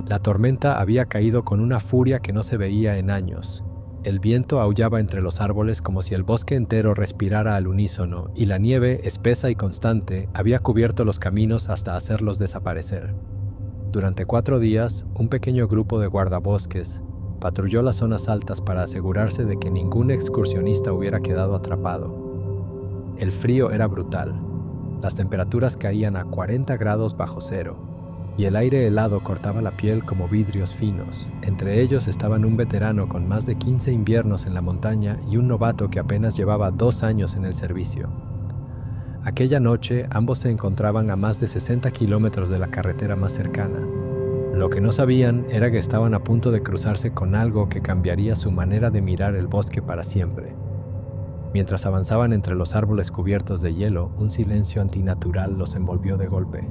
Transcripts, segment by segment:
La tormenta había caído con una furia que no se veía en años. El viento aullaba entre los árboles como si el bosque entero respirara al unísono, y la nieve, espesa y constante, había cubierto los caminos hasta hacerlos desaparecer. Durante 4 días, un pequeño grupo de guardabosques patrulló las zonas altas para asegurarse de que ningún excursionista hubiera quedado atrapado. El frío era brutal. Las temperaturas caían a 40 grados bajo cero, y el aire helado cortaba la piel como vidrios finos. Entre ellos estaban un veterano con más de 15 inviernos en la montaña y un novato que apenas llevaba 2 años en el servicio. Aquella noche, ambos se encontraban a más de 60 kilómetros de la carretera más cercana. Lo que no sabían era que estaban a punto de cruzarse con algo que cambiaría su manera de mirar el bosque para siempre. Mientras avanzaban entre los árboles cubiertos de hielo, un silencio antinatural los envolvió de golpe.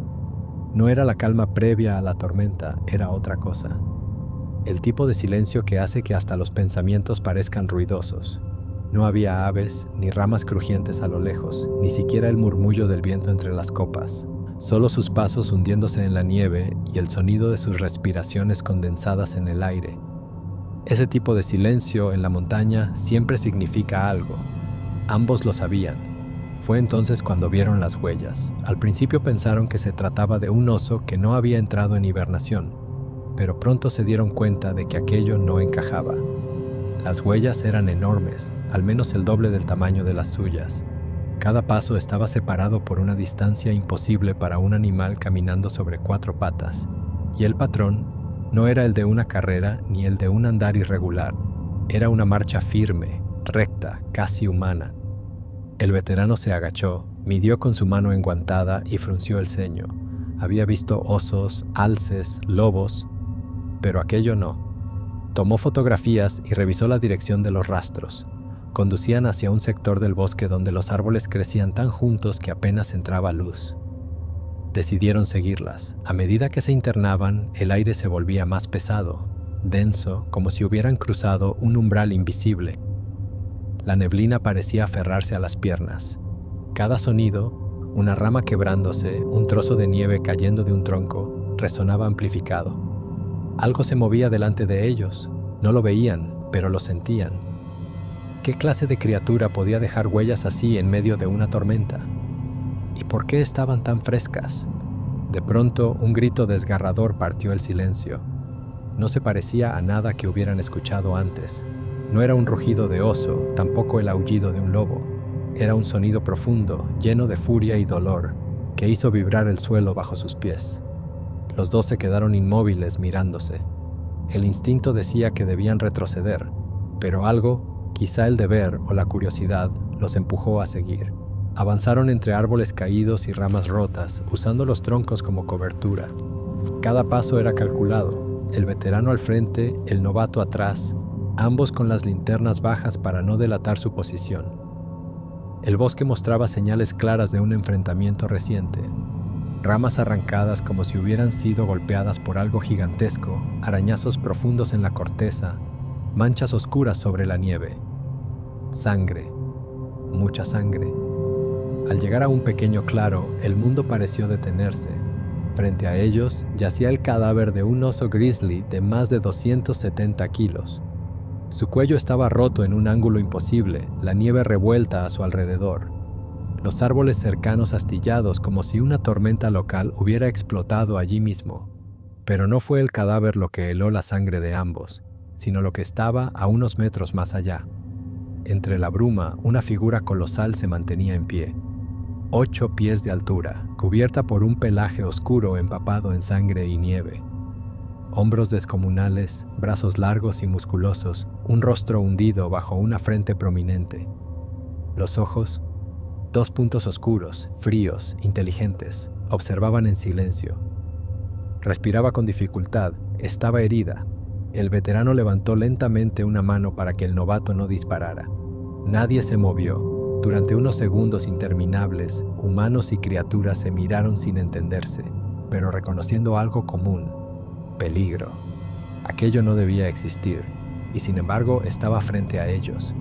No era la calma previa a la tormenta, era otra cosa. El tipo de silencio que hace que hasta los pensamientos parezcan ruidosos. No había aves, ni ramas crujientes a lo lejos, ni siquiera el murmullo del viento entre las copas. Solo sus pasos hundiéndose en la nieve y el sonido de sus respiraciones condensadas en el aire. Ese tipo de silencio en la montaña siempre significa algo. Ambos lo sabían. Fue entonces cuando vieron las huellas. Al principio pensaron que se trataba de un oso que no había entrado en hibernación, pero pronto se dieron cuenta de que aquello no encajaba. Las huellas eran enormes, al menos el doble del tamaño de las suyas. Cada paso estaba separado por una distancia imposible para un animal caminando sobre 4 patas, y el patrón no era el de una carrera ni el de un andar irregular. Era una marcha firme, recta, casi humana. El veterano se agachó, midió con su mano enguantada y frunció el ceño. Había visto osos, alces, lobos, pero aquello no. Tomó fotografías y revisó la dirección de los rastros. Conducían hacia un sector del bosque donde los árboles crecían tan juntos que apenas entraba luz. Decidieron seguirlas. A medida que se internaban, el aire se volvía más pesado, denso, como si hubieran cruzado un umbral invisible. La neblina parecía aferrarse a las piernas. Cada sonido, una rama quebrándose, un trozo de nieve cayendo de un tronco, resonaba amplificado. Algo se movía delante de ellos. No lo veían, pero lo sentían. ¿Qué clase de criatura podía dejar huellas así en medio de una tormenta? ¿Y por qué estaban tan frescas? De pronto, un grito desgarrador partió el silencio. No se parecía a nada que hubieran escuchado antes. No era un rugido de oso, tampoco el aullido de un lobo. Era un sonido profundo, lleno de furia y dolor, que hizo vibrar el suelo bajo sus pies. Los dos se quedaron inmóviles mirándose. El instinto decía que debían retroceder, pero algo, quizá el deber o la curiosidad, los empujó a seguir. Avanzaron entre árboles caídos y ramas rotas, usando los troncos como cobertura. Cada paso era calculado, el veterano al frente, el novato atrás, ambos con las linternas bajas para no delatar su posición. El bosque mostraba señales claras de un enfrentamiento reciente. Ramas arrancadas como si hubieran sido golpeadas por algo gigantesco, arañazos profundos en la corteza, manchas oscuras sobre la nieve. Sangre, mucha sangre. Al llegar a un pequeño claro, el mundo pareció detenerse. Frente a ellos yacía el cadáver de un oso grizzly de más de 270 kilos. Su cuello estaba roto en un ángulo imposible, la nieve revuelta a su alrededor. Los árboles cercanos astillados como si una tormenta local hubiera explotado allí mismo. Pero no fue el cadáver lo que heló la sangre de ambos, sino lo que estaba a unos metros más allá. Entre la bruma, una figura colosal se mantenía en pie. 8 pies de altura, cubierta por un pelaje oscuro empapado en sangre y nieve. Hombros descomunales, brazos largos y musculosos, un rostro hundido bajo una frente prominente. Los ojos, 2 puntos oscuros, fríos, inteligentes, observaban en silencio. Respiraba con dificultad, estaba herida. El veterano levantó lentamente una mano para que el novato no disparara. Nadie se movió. Durante unos segundos interminables, humanos y criaturas se miraron sin entenderse, pero reconociendo algo común: peligro. Aquello no debía existir, y sin embargo estaba frente a ellos.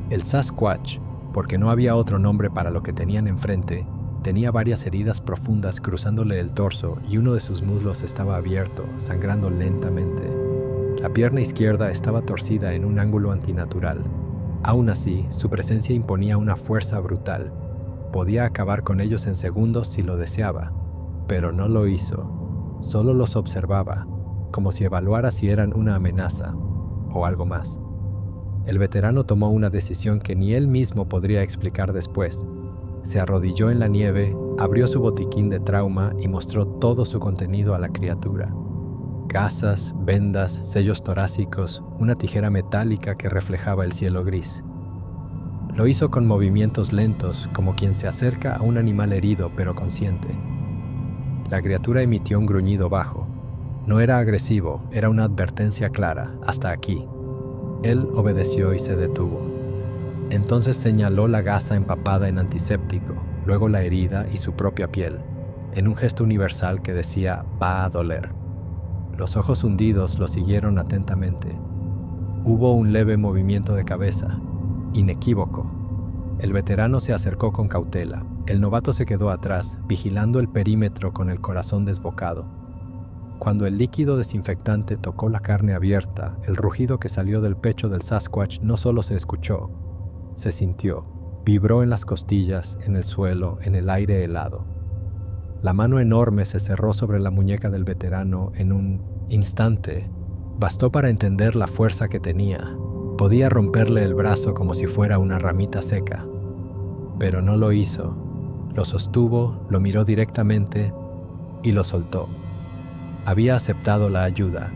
El Sasquatch, porque no había otro nombre para lo que tenían enfrente, Tenía varias heridas profundas cruzándole el torso y uno de sus muslos estaba abierto, sangrando lentamente. La pierna izquierda estaba torcida en un ángulo antinatural. Aún así, su presencia imponía una fuerza brutal. Podía acabar con ellos en segundos si lo deseaba, pero no lo hizo. Solo los observaba, como si evaluara si eran una amenaza o algo más. El veterano tomó una decisión que ni él mismo podría explicar después. Se arrodilló en la nieve, abrió su botiquín de trauma y mostró todo su contenido a la criatura. Gasas, vendas, sellos torácicos, una tijera metálica que reflejaba el cielo gris. Lo hizo con movimientos lentos, como quien se acerca a un animal herido pero consciente. La criatura emitió un gruñido bajo. No era agresivo, era una advertencia clara, hasta aquí. Él obedeció y se detuvo. Entonces señaló la gasa empapada en antiséptico, luego la herida y su propia piel, en un gesto universal que decía, va a doler. Los ojos hundidos lo siguieron atentamente. Hubo un leve movimiento de cabeza, inequívoco. El veterano se acercó con cautela. El novato se quedó atrás, vigilando el perímetro con el corazón desbocado. Cuando el líquido desinfectante tocó la carne abierta, el rugido que salió del pecho del Sasquatch no solo se escuchó, se sintió. Vibró en las costillas, en el suelo, en el aire helado. La mano enorme se cerró sobre la muñeca del veterano en un instante. Bastó para entender la fuerza que tenía. Podía romperle el brazo como si fuera una ramita seca. Pero no lo hizo. Lo sostuvo, lo miró directamente y lo soltó. Había aceptado la ayuda.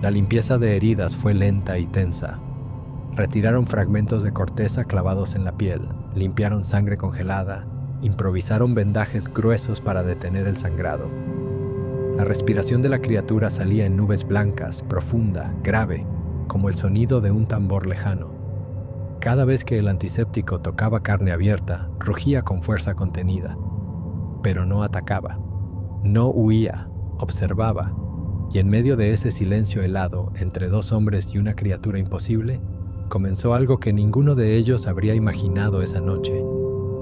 La limpieza de heridas fue lenta y tensa. Retiraron fragmentos de corteza clavados en la piel, limpiaron sangre congelada, improvisaron vendajes gruesos para detener el sangrado. La respiración de la criatura salía en nubes blancas, profunda, grave, como el sonido de un tambor lejano. Cada vez que el antiséptico tocaba carne abierta, rugía con fuerza contenida. Pero no atacaba. No huía, observaba. Y en medio de ese silencio helado, entre dos hombres y una criatura imposible, comenzó algo que ninguno de ellos habría imaginado esa noche.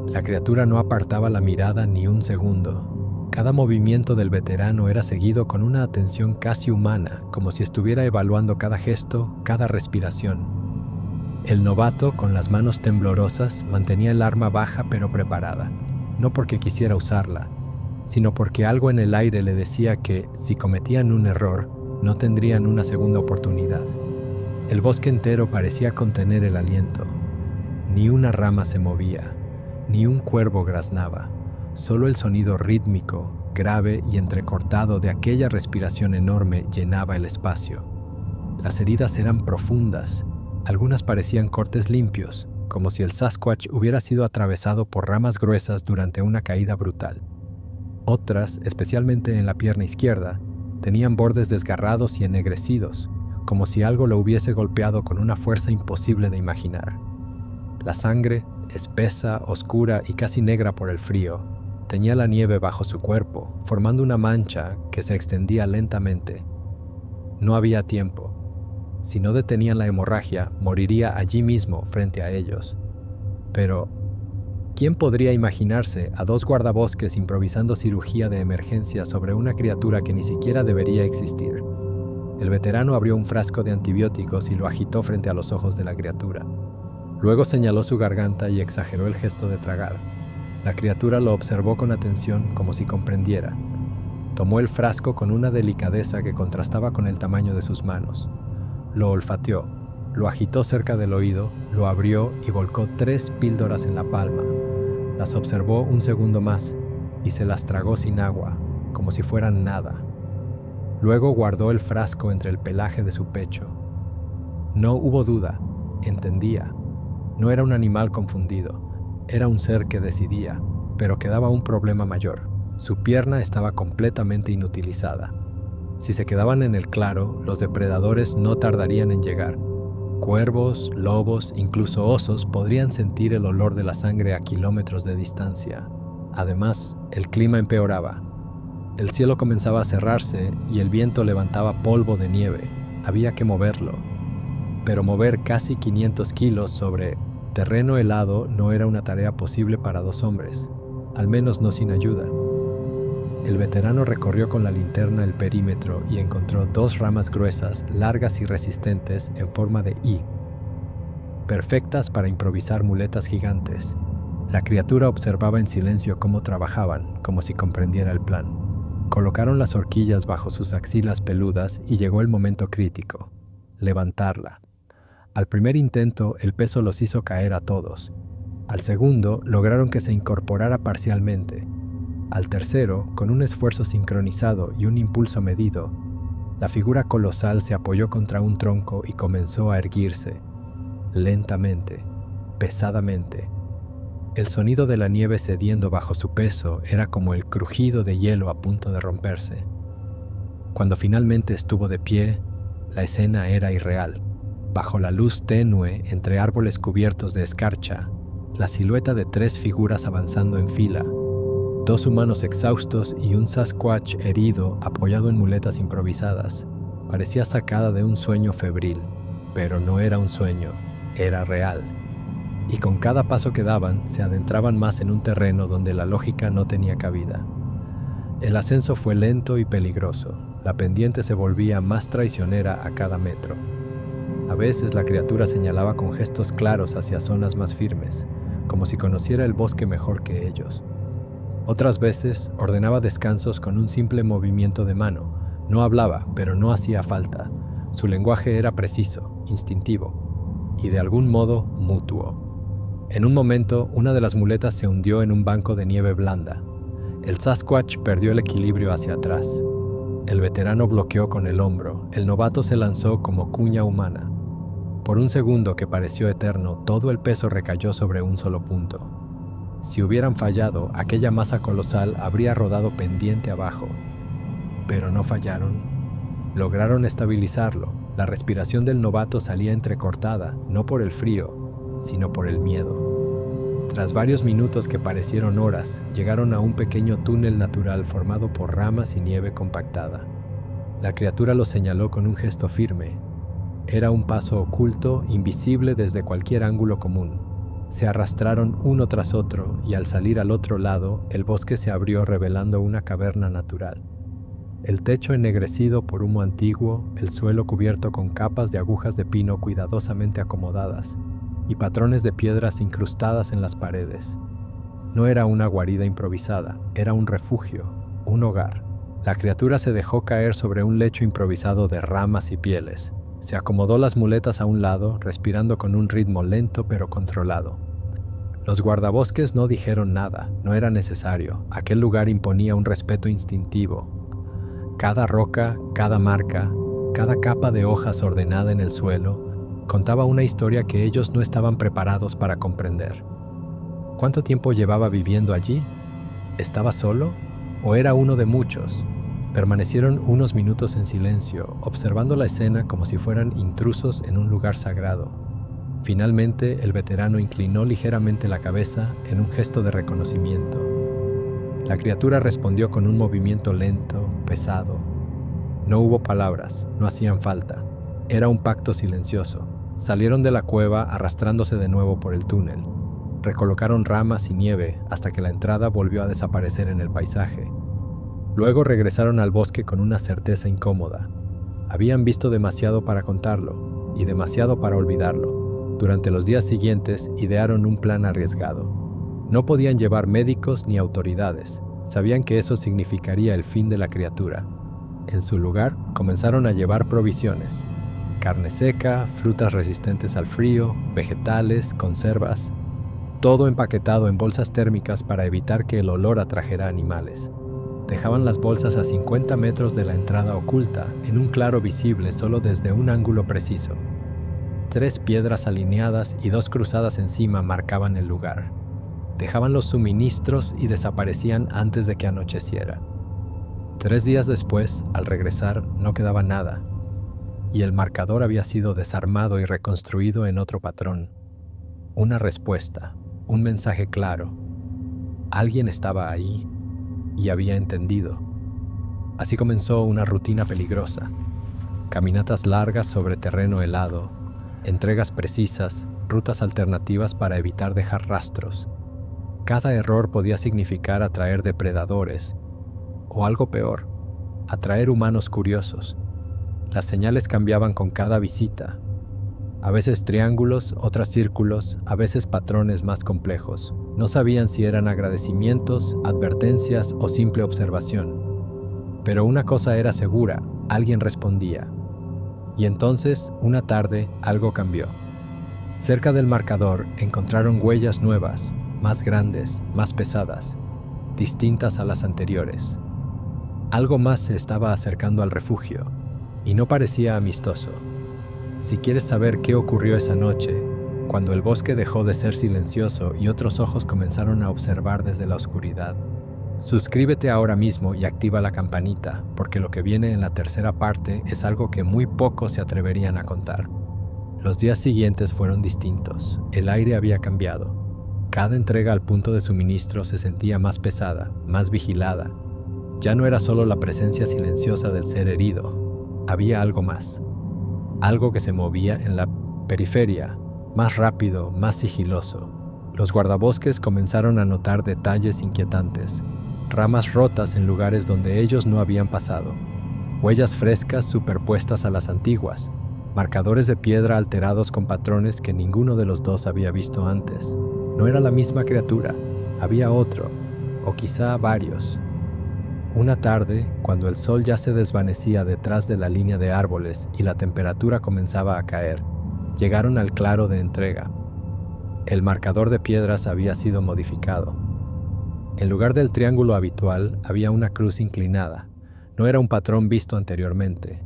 La criatura no apartaba la mirada ni un segundo. Cada movimiento del veterano era seguido con una atención casi humana, como si estuviera evaluando cada gesto, cada respiración. El novato, con las manos temblorosas, mantenía el arma baja pero preparada, no porque quisiera usarla, sino porque algo en el aire le decía que, si cometían un error, no tendrían una segunda oportunidad. El bosque entero parecía contener el aliento. Ni una rama se movía, ni un cuervo graznaba, solo el sonido rítmico, grave y entrecortado de aquella respiración enorme llenaba el espacio. Las heridas eran profundas, algunas parecían cortes limpios, como si el Sasquatch hubiera sido atravesado por ramas gruesas durante una caída brutal. Otras, especialmente en la pierna izquierda, tenían bordes desgarrados y ennegrecidos, como si algo lo hubiese golpeado con una fuerza imposible de imaginar. La sangre, espesa, oscura y casi negra por el frío, teñía la nieve bajo su cuerpo, formando una mancha que se extendía lentamente. No había tiempo. Si no detenían la hemorragia, moriría allí mismo frente a ellos. Pero, ¿quién podría imaginarse a dos guardabosques improvisando cirugía de emergencia sobre una criatura que ni siquiera debería existir? El veterano abrió un frasco de antibióticos y lo agitó frente a los ojos de la criatura. Luego señaló su garganta y exageró el gesto de tragar. La criatura lo observó con atención, como si comprendiera. Tomó el frasco con una delicadeza que contrastaba con el tamaño de sus manos. Lo olfateó, lo agitó cerca del oído, lo abrió y volcó 3 píldoras en la palma. Las observó un segundo más y se las tragó sin agua, como si fueran nada. Luego guardó el frasco entre el pelaje de su pecho. No hubo duda, entendía. No era un animal confundido, era un ser que decidía, pero quedaba un problema mayor. Su pierna estaba completamente inutilizada. Si se quedaban en el claro, los depredadores no tardarían en llegar. Cuervos, lobos, incluso osos podrían sentir el olor de la sangre a kilómetros de distancia. Además, el clima empeoraba. El cielo comenzaba a cerrarse y el viento levantaba polvo de nieve. Había que moverlo. Pero mover casi 500 kilos sobre terreno helado no era una tarea posible para 2 hombres. al menos no sin ayuda. El veterano recorrió con la linterna el perímetro y encontró 2 ramas gruesas, largas y resistentes en forma de I, perfectas para improvisar muletas gigantes. La criatura observaba en silencio cómo trabajaban, como si comprendiera el plan. Colocaron las horquillas bajo sus axilas peludas y llegó el momento crítico: levantarla. Al primer intento, el peso los hizo caer a todos. Al segundo, lograron que se incorporara parcialmente. Al tercero, con un esfuerzo sincronizado y un impulso medido, la figura colosal se apoyó contra un tronco y comenzó a erguirse, lentamente, pesadamente. El sonido de la nieve cediendo bajo su peso era como el crujido de hielo a punto de romperse. Cuando finalmente estuvo de pie, la escena era irreal. Bajo la luz tenue entre árboles cubiertos de escarcha, la silueta de 3 figuras avanzando en fila, 2 humanos exhaustos y un Sasquatch herido apoyado en muletas improvisadas, parecía sacada de un sueño febril, pero no era un sueño, era real. Y con cada paso que daban, se adentraban más en un terreno donde la lógica no tenía cabida. El ascenso fue lento y peligroso. La pendiente se volvía más traicionera a cada metro. A veces la criatura señalaba con gestos claros hacia zonas más firmes, como si conociera el bosque mejor que ellos. Otras veces ordenaba descansos con un simple movimiento de mano. No hablaba, pero no hacía falta. Su lenguaje era preciso, instintivo y de algún modo mutuo. En un momento, una de las muletas se hundió en un banco de nieve blanda. El Sasquatch perdió el equilibrio hacia atrás. El veterano bloqueó con el hombro. El novato se lanzó como cuña humana. Por un segundo que pareció eterno, todo el peso recayó sobre un solo punto. Si hubieran fallado, aquella masa colosal habría rodado pendiente abajo. Pero no fallaron. Lograron estabilizarlo. La respiración del novato salía entrecortada, no por el frío, sino por el miedo. Tras varios minutos que parecieron horas, llegaron a un pequeño túnel natural formado por ramas y nieve compactada. La criatura lo señaló con un gesto firme. Era un paso oculto, invisible desde cualquier ángulo común. Se arrastraron uno tras otro y al salir al otro lado, el bosque se abrió revelando una caverna natural. El techo ennegrecido por humo antiguo, el suelo cubierto con capas de agujas de pino cuidadosamente acomodadas y patrones de piedras incrustadas en las paredes. No era una guarida improvisada, era un refugio, un hogar. La criatura se dejó caer sobre un lecho improvisado de ramas y pieles. Se acomodó las muletas a un lado, respirando con un ritmo lento pero controlado. Los guardabosques no dijeron nada, no era necesario. Aquel lugar imponía un respeto instintivo. Cada roca, cada marca, cada capa de hojas ordenada en el suelo, contaba una historia que ellos no estaban preparados para comprender. ¿Cuánto tiempo llevaba viviendo allí? ¿Estaba solo? ¿O era uno de muchos? Permanecieron unos minutos en silencio, observando la escena como si fueran intrusos en un lugar sagrado. Finalmente, el veterano inclinó ligeramente la cabeza en un gesto de reconocimiento. La criatura respondió con un movimiento lento, pesado. No hubo palabras, no hacían falta. Era un pacto silencioso. Salieron de la cueva arrastrándose de nuevo por el túnel. Recolocaron ramas y nieve hasta que la entrada volvió a desaparecer en el paisaje. Luego regresaron al bosque con una certeza incómoda. Habían visto demasiado para contarlo y demasiado para olvidarlo. Durante los días siguientes idearon un plan arriesgado. No podían llevar médicos ni autoridades. Sabían que eso significaría el fin de la criatura. En su lugar, comenzaron a llevar provisiones. Carne seca, frutas resistentes al frío, vegetales, conservas. Todo empaquetado en bolsas térmicas para evitar que el olor atrajera animales. Dejaban las bolsas a 50 metros de la entrada oculta, en un claro visible solo desde un ángulo preciso. 3 piedras alineadas y 2 cruzadas encima marcaban el lugar. Dejaban los suministros y desaparecían antes de que anocheciera. 3 días después, al regresar, no quedaba nada, y el marcador había sido desarmado y reconstruido en otro patrón. Una respuesta, un mensaje claro. Alguien estaba ahí y había entendido. Así comenzó una rutina peligrosa. Caminatas largas sobre terreno helado, entregas precisas, rutas alternativas para evitar dejar rastros. Cada error podía significar atraer depredadores, o algo peor, atraer humanos curiosos. Las señales cambiaban con cada visita. A veces triángulos, otras círculos, a veces patrones más complejos. No sabían si eran agradecimientos, advertencias o simple observación. Pero una cosa era segura, alguien respondía. Y entonces, una tarde, algo cambió. Cerca del marcador encontraron huellas nuevas, más grandes, más pesadas, distintas a las anteriores. Algo más se estaba acercando al refugio, y no parecía amistoso. Si quieres saber qué ocurrió esa noche, cuando el bosque dejó de ser silencioso y otros ojos comenzaron a observar desde la oscuridad, suscríbete ahora mismo y activa la campanita, porque lo que viene en la tercera parte es algo que muy pocos se atreverían a contar. Los días siguientes fueron distintos. El aire había cambiado. Cada entrega al punto de suministro se sentía más pesada, más vigilada. Ya no era solo la presencia silenciosa del ser herido. Había algo más. Algo que se movía en la periferia, más rápido, más sigiloso. Los guardabosques comenzaron a notar detalles inquietantes. Ramas rotas en lugares donde ellos no habían pasado. Huellas frescas superpuestas a las antiguas. Marcadores de piedra alterados con patrones que ninguno de los dos había visto antes. No era la misma criatura, había otro, o quizá varios. Una tarde, cuando el sol ya se desvanecía detrás de la línea de árboles y la temperatura comenzaba a caer, llegaron al claro de entrega. El marcador de piedras había sido modificado. En lugar del triángulo habitual, había una cruz inclinada. No era un patrón visto anteriormente.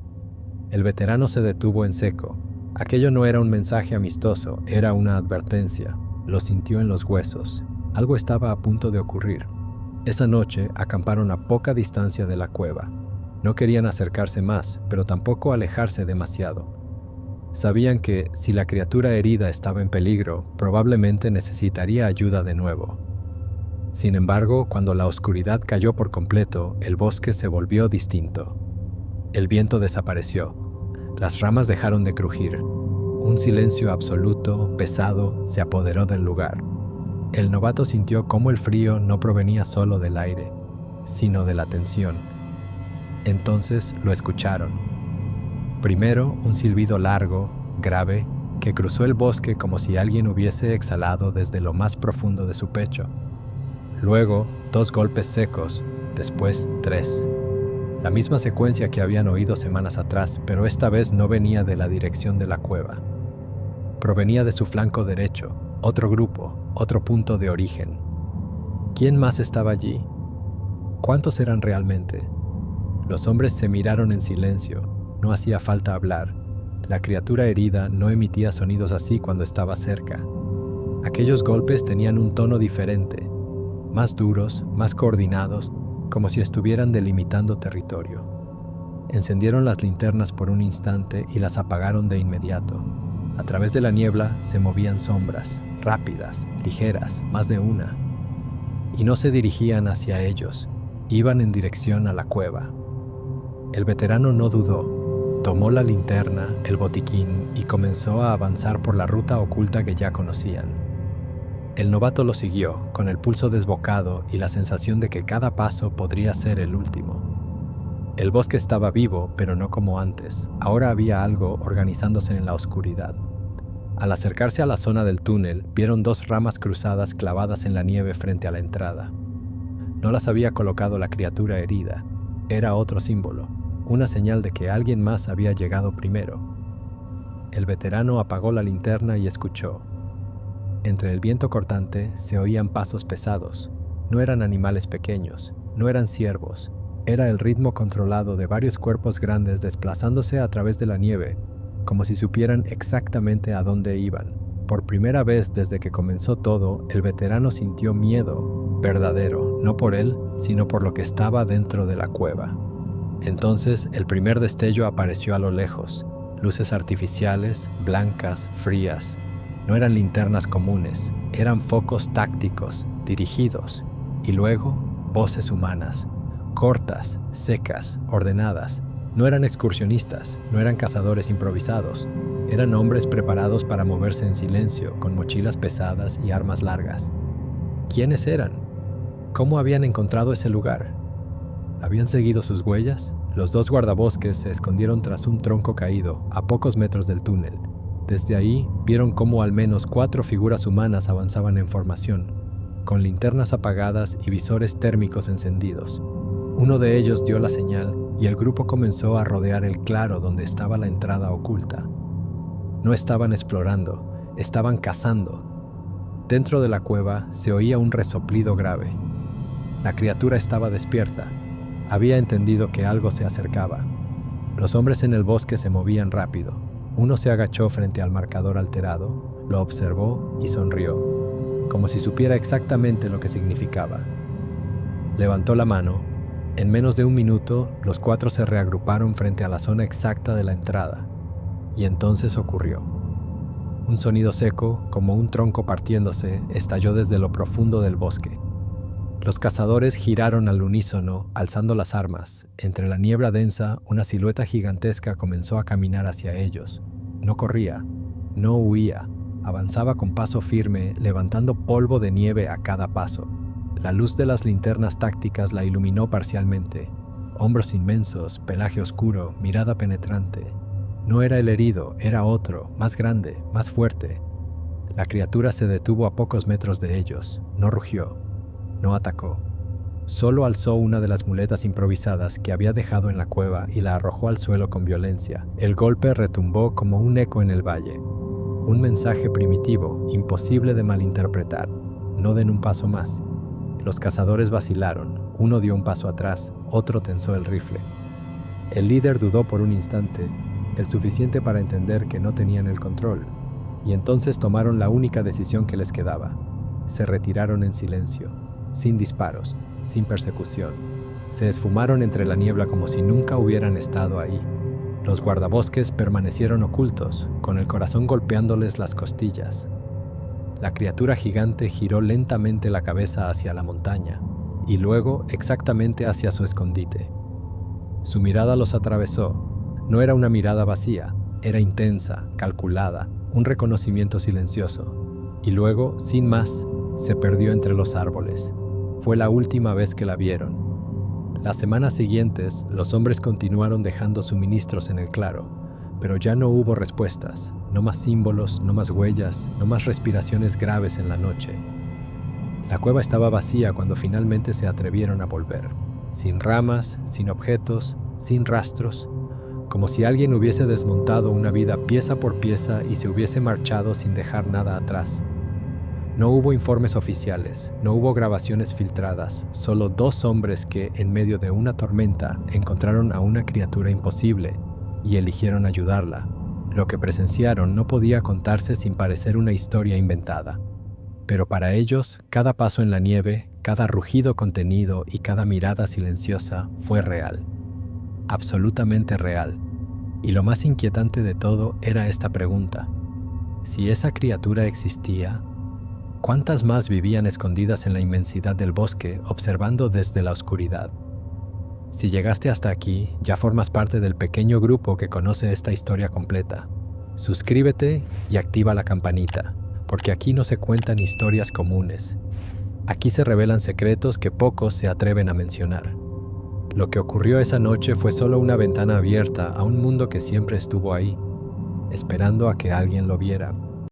El veterano se detuvo en seco. Aquello no era un mensaje amistoso, era una advertencia. Lo sintió en los huesos. Algo estaba a punto de ocurrir. Esa noche acamparon a poca distancia de la cueva. No querían acercarse más, pero tampoco alejarse demasiado. Sabían que, si la criatura herida estaba en peligro, probablemente necesitaría ayuda de nuevo. Sin embargo, cuando la oscuridad cayó por completo, el bosque se volvió distinto. El viento desapareció. Las ramas dejaron de crujir. Un silencio absoluto, pesado, se apoderó del lugar. El novato sintió cómo el frío no provenía solo del aire, sino de la tensión. Entonces lo escucharon. Primero, un silbido largo, grave, que cruzó el bosque como si alguien hubiese exhalado desde lo más profundo de su pecho. Luego, 2 golpes secos, después 3. La misma secuencia que habían oído semanas atrás, pero esta vez no venía de la dirección de la cueva. Provenía de su flanco derecho, otro grupo, otro punto de origen. ¿Quién más estaba allí? ¿Cuántos eran realmente? Los hombres se miraron en silencio. No hacía falta hablar. La criatura herida no emitía sonidos así cuando estaba cerca. Aquellos golpes tenían un tono diferente, más duros, más coordinados, como si estuvieran delimitando territorio. Encendieron las linternas por un instante y las apagaron de inmediato. A través de la niebla se movían sombras, rápidas, ligeras, más de una. Y no se dirigían hacia ellos, iban en dirección a la cueva. El veterano no dudó, tomó la linterna, el botiquín y comenzó a avanzar por la ruta oculta que ya conocían. El novato lo siguió, con el pulso desbocado y la sensación de que cada paso podría ser el último. El bosque estaba vivo, pero no como antes. Ahora había algo organizándose en la oscuridad. Al acercarse a la zona del túnel, vieron 2 ramas cruzadas clavadas en la nieve frente a la entrada. No las había colocado la criatura herida. Era otro símbolo, una señal de que alguien más había llegado primero. El veterano apagó la linterna y escuchó. Entre el viento cortante se oían pasos pesados. No eran animales pequeños, no eran ciervos. Era el ritmo controlado de varios cuerpos grandes desplazándose a través de la nieve, como si supieran exactamente a dónde iban. Por primera vez desde que comenzó todo, el veterano sintió miedo, verdadero, no por él, sino por lo que estaba dentro de la cueva. Entonces, el primer destello apareció a lo lejos. Luces artificiales, blancas, frías. No eran linternas comunes, eran focos tácticos, dirigidos. Y luego, voces humanas, cortas, secas, ordenadas. No eran excursionistas, no eran cazadores improvisados. Eran hombres preparados para moverse en silencio, con mochilas pesadas y armas largas. ¿Quiénes eran? ¿Cómo habían encontrado ese lugar? ¿Habían seguido sus huellas? Los dos guardabosques se escondieron tras un tronco caído, a pocos metros del túnel. Desde ahí, vieron cómo al menos 4 figuras humanas avanzaban en formación, con linternas apagadas y visores térmicos encendidos. Uno de ellos dio la señal y el grupo comenzó a rodear el claro donde estaba la entrada oculta. No estaban explorando, estaban cazando. Dentro de la cueva se oía un resoplido grave. La criatura estaba despierta. Había entendido que algo se acercaba. Los hombres en el bosque se movían rápido. Uno se agachó frente al marcador alterado, lo observó y sonrió, como si supiera exactamente lo que significaba. Levantó la mano. En menos de un minuto, los 4 se reagruparon frente a la zona exacta de la entrada. Y entonces ocurrió. Un sonido seco, como un tronco partiéndose, estalló desde lo profundo del bosque. Los cazadores giraron al unísono, alzando las armas. Entre la niebla densa, una silueta gigantesca comenzó a caminar hacia ellos. No corría, no huía, avanzaba con paso firme, levantando polvo de nieve a cada paso. La luz de las linternas tácticas la iluminó parcialmente. Hombros inmensos, pelaje oscuro, mirada penetrante. No era el herido, era otro, más grande, más fuerte. La criatura se detuvo a pocos metros de ellos. No rugió, no atacó. Solo alzó una de las muletas improvisadas que había dejado en la cueva y la arrojó al suelo con violencia. El golpe retumbó como un eco en el valle. Un mensaje primitivo, imposible de malinterpretar. No den un paso más. Los cazadores vacilaron. Uno dio un paso atrás, otro tensó el rifle. El líder dudó por un instante, el suficiente para entender que no tenían el control, y entonces tomaron la única decisión que les quedaba. Se retiraron en silencio, sin disparos, sin persecución. Se esfumaron entre la niebla como si nunca hubieran estado ahí. Los guardabosques permanecieron ocultos, con el corazón golpeándoles las costillas. La criatura gigante giró lentamente la cabeza hacia la montaña, y luego exactamente hacia su escondite. Su mirada los atravesó. No era una mirada vacía, era intensa, calculada, un reconocimiento silencioso. Y luego, sin más, se perdió entre los árboles. Fue la última vez que la vieron. Las semanas siguientes, los hombres continuaron dejando suministros en el claro, pero ya no hubo respuestas, no más símbolos, no más huellas, no más respiraciones graves en la noche. La cueva estaba vacía cuando finalmente se atrevieron a volver, sin ramas, sin objetos, sin rastros, como si alguien hubiese desmontado una vida pieza por pieza y se hubiese marchado sin dejar nada atrás. No hubo informes oficiales, no hubo grabaciones filtradas, solo 2 hombres que, en medio de una tormenta, encontraron a una criatura imposible y eligieron ayudarla. Lo que presenciaron no podía contarse sin parecer una historia inventada. Pero para ellos, cada paso en la nieve, cada rugido contenido y cada mirada silenciosa fue real. Absolutamente real. Y lo más inquietante de todo era esta pregunta. Si esa criatura existía, ¿cuántas más vivían escondidas en la inmensidad del bosque, observando desde la oscuridad? Si llegaste hasta aquí, ya formas parte del pequeño grupo que conoce esta historia completa. Suscríbete y activa la campanita, porque aquí no se cuentan historias comunes. Aquí se revelan secretos que pocos se atreven a mencionar. Lo que ocurrió esa noche fue solo una ventana abierta a un mundo que siempre estuvo ahí, esperando a que alguien lo viera.